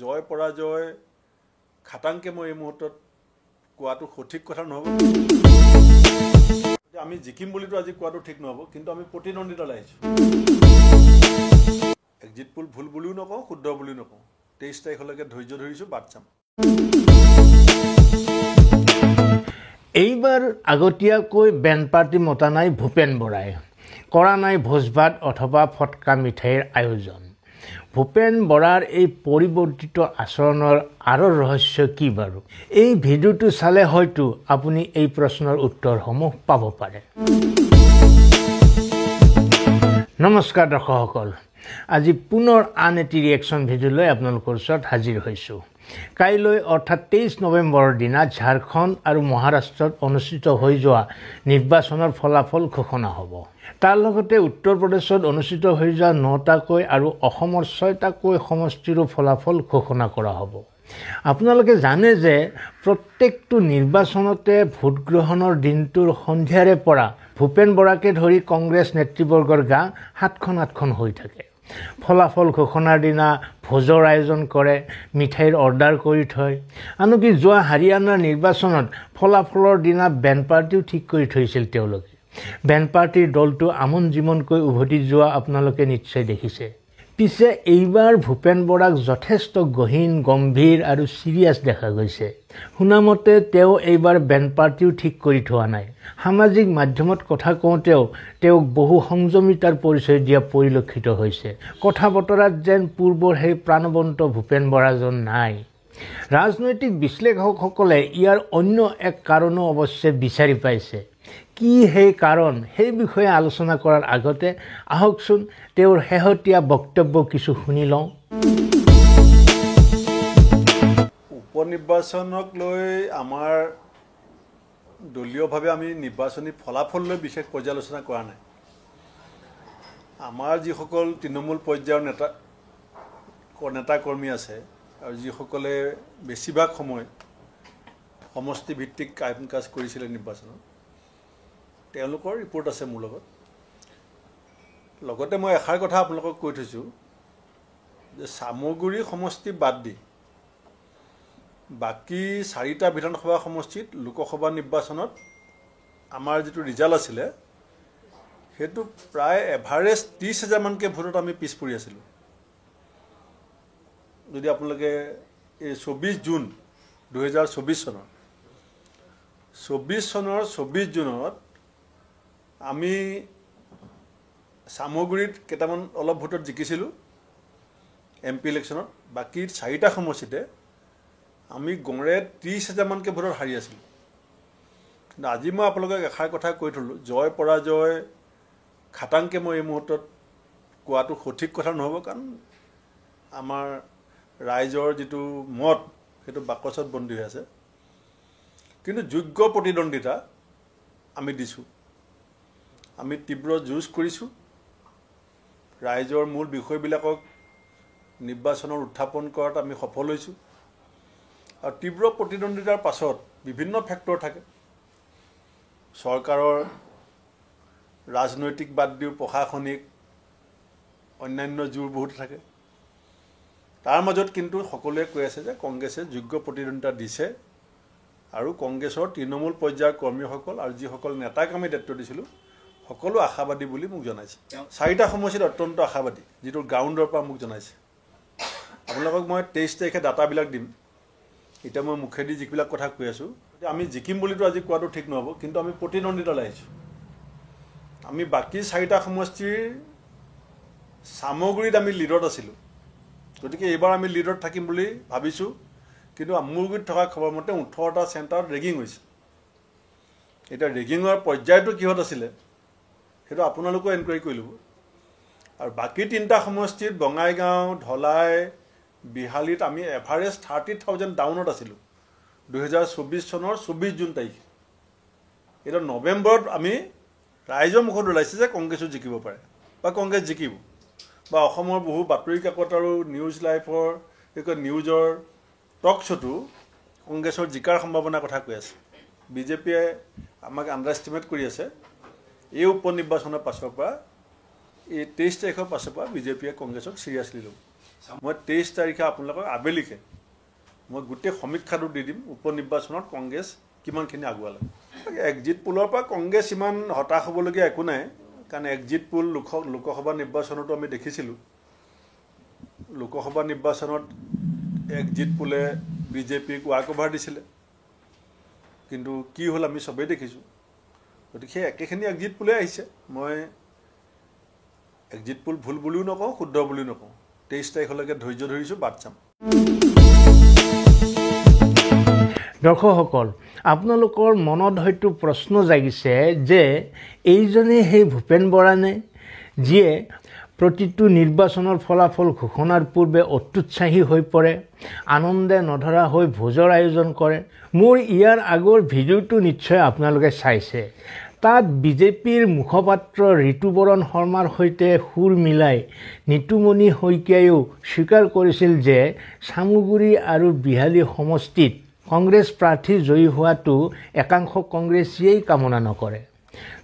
জয় পৰাজয় খাটাংকে মই এই মুহূৰ্তত কোৱাটো সঠিক কথা নহ'ব। আমি জিকিম বুলিতো আজি কোৱাটো ঠিক নহ'ব, কিন্তু আমি প্ৰতিদ্বন্দ্বিতালৈ আহিছোঁ। এক্সিট পোল ভুল বুলিও নকওঁ, শুদ্ধ বুলিও নকওঁ। 23 তাৰিখলৈকে ধৈৰ্য ধৰিছোঁ, বাট চাম। এইবাৰ আগতীয়াকৈ বেণ্ড পাৰ্টি মতা নাই ভূপেন বৰাই, কৰা নাই ভোজ ভাত অথবা ফটকা মিঠাইৰ আয়োজন। ভূপেন বৰাৰ এই পৰিৱৰ্তিত আচৰণৰ আঁৰৰ ৰহস্য কি বাৰু? এই ভিডিঅ'টো চালে হয়তো আপুনি এই প্ৰশ্নৰ উত্তৰসমূহ পাব পাৰে। নমস্কাৰ দৰ্শকসকল, আজি পুনৰ আন এটি ৰিয়েকশ্যন ভিডিঅ'লৈ আপোনালোকৰ ওচৰত হাজিৰ হৈছোঁ। কাইলৈ অৰ্থাৎ 23 নৱেম্বৰৰ দিনা ঝাৰখণ্ড আৰু মহাৰাষ্ট্ৰত অনুষ্ঠিত হৈ যোৱা নিৰ্বাচনৰ ফলাফল ঘোষণা হ'ব। তাৰ লগতে উত্তৰ প্ৰদেশত অনুষ্ঠিত হৈ যোৱা 9টাকৈ আৰু অসমৰ 6টাকৈ সমষ্টিৰো ফলাফল ঘোষণা কৰা হ'ব। আপোনালোকে জানে যে প্ৰত্যেকটো নিৰ্বাচনতে ভোটগ্ৰহণৰ দিনটোৰ সন্ধিয়াৰে পৰা ভূপেন বৰাকে ধৰি কংগ্ৰেছ নেতৃবৰ্গৰ গা 7খন হৈ থাকে। ফলাফল ঘোষণাৰ দিনা ভোজৰ আয়োজন কৰে, মিঠাইৰ অৰ্ডাৰ কৰি থয়। আনকি যোৱা হাৰিয়ানাৰ নিৰ্বাচনত ফলাফলৰ দিনা বেণ্ড পাৰ্টিও ঠিক কৰি থৈছিল তেওঁলোকে। বেণ্ড পাৰ্টিৰ দলটো আমন জিমনকৈ উভতি যোৱা আপোনালোকে নিশ্চয় দেখিছে। পিছে এইবাৰ ভূপেন বৰাক যথেষ্ট গহীন, গম্ভীৰ আৰু চিৰিয়াছ দেখা গৈছে। শুনামতে তেওঁ এইবাৰ বেণ্ড পাৰ্টিও ঠিক কৰি থোৱা নাই। সামাজিক মাধ্যমত কথা কওঁতেও তেওঁক বহু সংযমিতাৰ পৰিচয় দিয়া পৰিলক্ষিত হৈছে। কথা বতৰাত যেন পূৰ্বৰ সেই প্ৰাণৱন্ত ভূপেন বৰাজন নাই। ৰাজনৈতিক বিশ্লেষকসকলে ইয়াৰ অন্য এক কাৰণো অৱশ্যে বিচাৰি পাইছে। কি সেই কাৰণ, সেই বিষয়ে আলোচনা কৰাৰ আগতে আহকচোন তেওঁৰ শেহতীয়া বক্তব্য কিছু শুনি লওঁ। উপনিৰ্বাচনক লৈ আমাৰ দলীয়ভাৱে আমি নিৰ্বাচনী ফলাফল লৈ বিশেষ পৰ্যালোচনা কৰা নাই। আমাৰ যিসকল তৃণমূল পৰ্যায়ৰ নেতা কৰ্মী আছে আৰু যিসকলে বেছিভাগ সময় সমষ্টিভিত্তিক কাম কাজ কৰিছিলে নিৰ্বাচনত, তেওঁলোকৰ ৰিপৰ্ট আছে মোৰ লগত। লগতে মই এষাৰ কথা আপোনালোকক কৈ থৈছোঁ যে চামগুৰি সমষ্টি বাদ দি বাকী 4টা বিধানসভা সমষ্টিত লোকসভা নিৰ্বাচনত আমাৰ যিটো ৰিজাল্ট আছিলে সেইটো প্ৰায় এভাৰেজ 30,000 মানকৈ ভোটত আমি পিছ পৰি আছিলোঁ। যদি আপোনালোকে এই 24 জুন 2024 চনৰ 24 জুনত আমি চামগুৰিত কেইটামান অলপ ভোটত জিকিছিলোঁ MP ইলেকশ্যনত। বাকী 4টা সমষ্টিতে আমি গড়ে 30,000 মানকৈ ভোটত হাৰি আছিলোঁ। কিন্তু আজি মই আপোনালোকক এষাৰ কথা কৈ থ'লোঁ, জয় পৰাজয় খাটাংকে মই এই মুহূৰ্তত কোৱাটো সঠিক কথা নহ'ব, কাৰণ আমাৰ ৰাইজৰ যিটো মত সেইটো বাকচত বন্দী হৈ আছে। কিন্তু যোগ্য প্ৰতিদ্বন্দ্বিতা আমি দিছোঁ, আমি তীব্ৰ যুঁজ কৰিছোঁ। ৰাইজৰ মূল বিষয়বিলাকক নিৰ্বাচনত উত্থাপন কৰাত আমি সফল হৈছোঁ। আৰু তীব্ৰ প্ৰতিদ্বন্দ্বিতাৰ পাছত বিভিন্ন ফেক্টৰ থাকে। চৰকাৰৰ ৰাজনৈতিক বাদ দিও প্ৰশাসনিক অন্যান্য জোৰ বহুত থাকে। তাৰ মাজত কিন্তু সকলোৱে কৈ আছে যে কংগ্ৰেছে যোগ্য প্ৰতিদ্বন্দ্বিতা দিছে আৰু কংগ্ৰেছৰ তৃণমূল পৰ্যায়ৰ কৰ্মীসকল আৰু যিসকল নেতাক আমি দায়িত্ব দিছিলোঁ সকলো আশাবাদী বুলি মোক জনাইছে। 4টা সমষ্টিত অত্যন্ত আশাবাদী, যিটো গ্ৰাউণ্ডৰ পৰা মোক জনাইছে। আপোনালোকক মই 23 তাৰিখে ডাটাবিলাক দিম। এতিয়া মই মুখেদি যিবিলাক কথা কৈ আছোঁ, আমি জিকিম বুলিতো আজি কোৱাটো ঠিক নহ'ব, কিন্তু আমি প্ৰতিদ্বন্দ্বিতালৈ আহিছোঁ। আমি বাকী 4টা সমষ্টিৰ চামগুৰিত আমি লিডত আছিলোঁ, গতিকে এইবাৰ আমি লিডত থাকিম বুলি ভাবিছোঁ। কিন্তু মোৰ গুৰিত থকা খবৰ মতে 18টা চেণ্টাৰত ৰেগিং হৈছে। এতিয়া ৰেগিঙৰ পৰ্যায়টো কিহত আছিলে সেইটো আপোনালোকেও এনকুৱাৰী কৰি ল'ব। আৰু বাকী 3টা সমষ্টিত বঙাইগাঁও, ধলাই, বিহালীত আমি এভাৰেজ 30,000 ডাউনত আছিলোঁ 2024 চনৰ 24 জুন তাৰিখে। এতিয়া নৱেম্বৰত আমি ৰাইজৰ মুখত ওলাইছে যে কংগ্ৰেছো জিকিব পাৰে বা কংগ্ৰেছ জিকিব, বা অসমৰ বহু বাতৰি কাকত আৰু নিউজ লাইভৰ নিউজৰ টক শ্ব'টো কংগ্ৰেছৰ জিকাৰ সম্ভাৱনাৰ কথা কৈ আছে। বিজেপিয়ে আমাক আণ্ডাৰ এষ্টিমেট কৰি আছে। এই উপ নিৰ্বাচনৰ পাছৰ পৰা, এই 23 তাৰিখৰ পাছৰ পৰা বিজেপিয়ে কংগ্ৰেছক চিৰিয়াছলি ল'ব। মই 23 তাৰিখে আপোনালোকক আবেলিকে মই গোটেই সমীক্ষাটো দি দিম উপ নিৰ্বাচনত কংগ্ৰেছ কিমানখিনি আগুৱালে। এক্সিট পোলৰ পৰা কংগ্ৰেছ ইমান হতাশ হ'বলগীয়া একো নাই, কাৰণ এক্সিট পোল লোকসভা নিৰ্বাচনতো আমি দেখিছিলোঁ। লোকসভা নিৰ্বাচনত এক্সিট পোলে বিজেপিক ৱাক অভাৰ দিছিলে, কিন্তু কি হ'ল আমি চবেই দেখিছোঁ। গতিকে সেই একেখিনি এক্সিট পোলে আহিছে। মই এক্সিট পোল ভুল বুলিও নকওঁ, শুদ্ধ বুলিও নকওঁ। 23 তাৰিখলৈকে ধৈৰ্য ধৰিছোঁ, বাট চাম। দৰ্শকসকল, আপোনালোকৰ মনত হয়তো প্ৰশ্ন জাগিছে যে এইজনে সেই ভূপেন বৰা নে, যিয়ে প্ৰতিটো নিৰ্বাচনৰ ফলাফল ঘোষণাৰ পূৰ্বে অত্যুৎসাহী হৈ পৰে, আনন্দে নধৰা হৈ ভোজৰ আয়োজন কৰে। মোৰ ইয়াৰ আগৰ ভিডিঅ'টো নিশ্চয় আপোনালোকে চাইছে। তাত বিজেপিৰ মুখপাত্ৰ ঋতুবৰণ শৰ্মাৰ সৈতে সুৰ মিলাই নিতুমণি শইকীয়াইও স্বীকাৰ কৰিছিল যে চামুগুৰি আৰু বিহালী সমষ্টিত কংগ্ৰেছ প্ৰাৰ্থী জয়ী হোৱাটো একাংশ কংগ্ৰেছীয়েই কামনা নকৰে।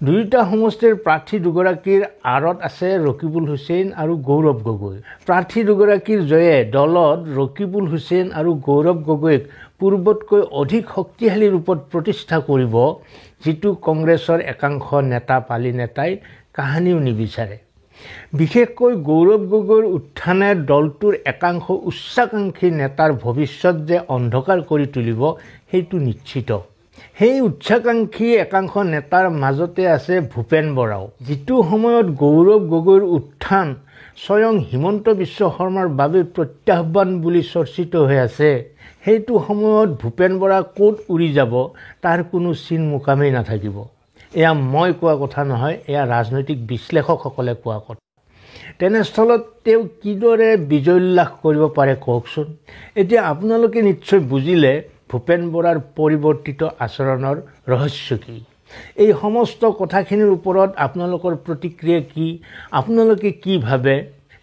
দুয়োটা সমষ্টিৰ প্ৰাৰ্থী দুগৰাকীৰ আঁৰত আছে ৰকিবুল হুছেইন আৰু গৌৰৱ গগৈ। প্ৰাৰ্থী দুগৰাকীৰ জয়ে দলত ৰকিবুল হুছেইন আৰু গৌৰৱ গগৈক পূৰ্বতকৈ অধিক শক্তিশালী ৰূপত প্ৰতিষ্ঠা কৰিব, যিটো কংগ্ৰেছৰ একাংশ নেতা পালি নেতাই কাহানিও নিবিচাৰে। বিশেষকৈ গৌৰৱ গগৈৰ উত্থানে দলটোৰ একাংশ উচ্চাকাংক্ষী নেতাৰ ভৱিষ্যত যে অন্ধকাৰ কৰি তুলিব সেইটো নিশ্চিত। সেই উচ্চাকাংক্ষী একাংশ নেতাৰ মাজতে আছে ভূপেন বৰাও। যিটো সময়ত গৌৰৱ গগৈৰ উত্থান স্বয়ং হিমন্ত বিশ্ব শৰ্মাৰ বাবে প্ৰত্যাহ্বান বুলি চৰ্চিত হৈ আছে, সেইটো সময়ত ভূপেন বৰা ক'ত উৰি যাব তাৰ কোনো চিন মুকামেই নাথাকিব। এয়া মই কোৱা কথা নহয়, এয়া ৰাজনৈতিক বিশ্লেষকসকলে কোৱা কথা। তেনেস্থলত তেওঁ কিদৰে বিজয়োল্লাস কৰিব পাৰে কওকচোন। এতিয়া আপোনালোকে নিশ্চয় বুজিলে ভূপেন বৰাৰ পৰিৱৰ্তিত আচৰণৰ ৰহস্য কি। এই সমস্ত কথাখিনিৰ ওপৰত আপোনালোকৰ প্ৰতিক্ৰিয়া কি, আপোনালোকে কি ভাবে,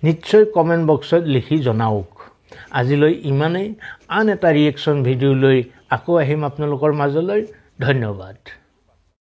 নিশ্চয় কমেণ্ট বক্সত লিখি জনাওক। আজিলৈ ইমানেই। আন এটা ৰিয়েকশ্যন ভিডিঅ' লৈ আকৌ আহিম আপোনালোকৰ মাজলৈ। ধন্যবাদ।